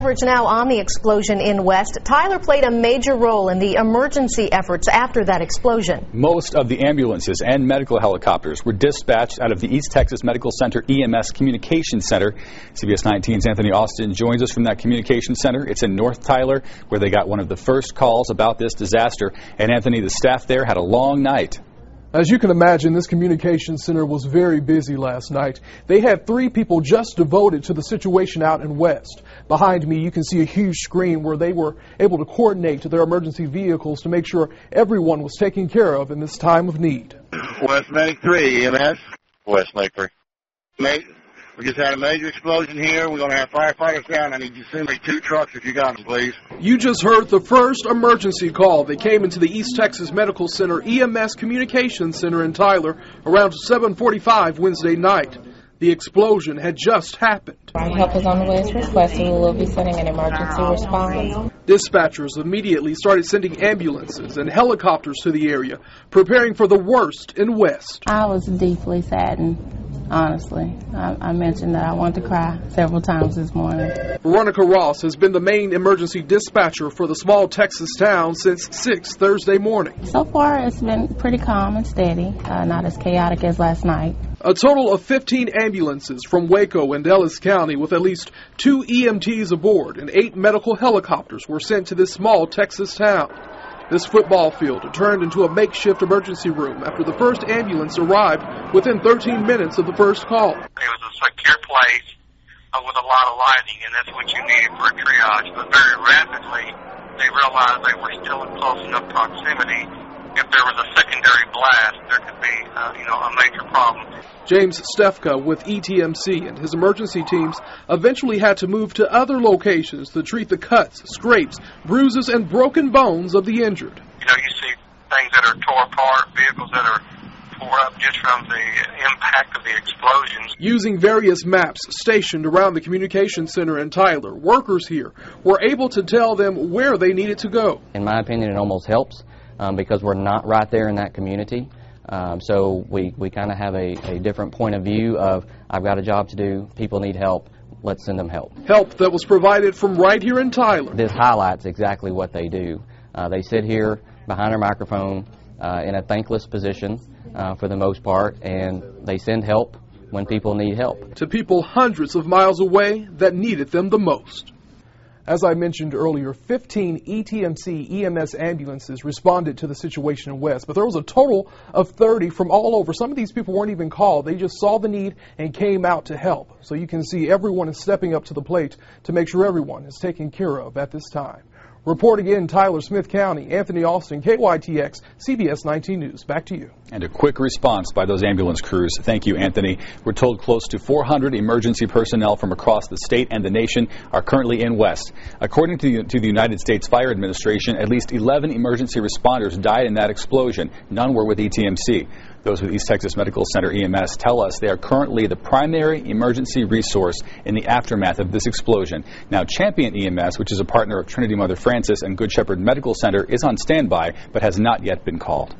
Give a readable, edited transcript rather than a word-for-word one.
Coverage now on the explosion in West. Tyler played a major role in the emergency efforts after that explosion. Most of the ambulances and medical helicopters were dispatched out of the East Texas Medical Center EMS Communications Center. CBS 19's Anthony Austin joins us from that communications center. It's in North Tyler, where they got one of the first calls about this disaster. And Anthony, the staff there had a long night. As you can imagine, this communications center was very busy last night. They had 3 people just devoted to the situation out in West. Behind me, you can see a huge screen where they were able to coordinate their emergency vehicles to make sure everyone was taken care of in this time of need. West Medic 3, EMS. West Medic 3. We just had a major explosion here. We're going to have firefighters down. I need you to send me 2 trucks if you got them, please. You just heard the first emergency call that came into the East Texas Medical Center EMS Communications Center in Tyler around 7:45 Wednesday night. The explosion had just happened. Help is on the way as requested. We will be sending an emergency response. Dispatchers immediately started sending ambulances and helicopters to the area, preparing for the worst in West. I was deeply saddened, honestly. I mentioned that I wanted to cry several times this morning. Veronica Ross has been the main emergency dispatcher for the small Texas town since 6 Thursday morning. So far, it's been pretty calm and steady, not as chaotic as last night. A total of 15 ambulances from Waco and Ellis County with at least 2 EMTs aboard and 8 medical helicopters were sent to this small Texas town. This football field turned into a makeshift emergency room after the first ambulance arrived within 13 minutes of the first call. It was a secure place with a lot of lighting, and that's what you needed for a triage. But very rapidly, they realized they were still in close enough proximity. If there was a secondary blast, there could be, a major problem. James Stefka with ETMC and his emergency teams eventually had to move to other locations to treat the cuts, scrapes, bruises, and broken bones of the injured. You see things that are tore apart, vehicles that are tore up just from the impact of the explosions. Using various maps stationed around the communication center in Tyler, workers here were able to tell them where they needed to go. In my opinion, it almost helps because we're not right there in that community. So we kind of have a different point of view of, I've got a job to do, people need help, let's send them help. Help that was provided from right here in Tyler. This highlights exactly what they do. They sit here behind their microphone in a thankless position for the most part, and they send help when people need help. To people hundreds of miles away that needed them the most. As I mentioned earlier, 15 ETMC EMS ambulances responded to the situation in West, but there was a total of 30 from all over. Some of these people weren't even called. They just saw the need and came out to help. So you can see everyone is stepping up to the plate to make sure everyone is taken care of at this time. Reporting in Tyler, Smith County, Anthony Austin, KYTX CBS 19 News. Back to you. And a quick response by those ambulance crews. Thank you, Anthony. We're told close to 400 emergency personnel from across the state and the nation are currently in West. According to the United States Fire Administration, at least 11 emergency responders died in that explosion. None were with ETMC. Those with East Texas Medical Center EMS tell us they are currently the primary emergency resource in the aftermath of this explosion. Now, Champion EMS, which is a partner of Trinity Mother Francis and Good Shepherd Medical Center, is on standby but has not yet been called.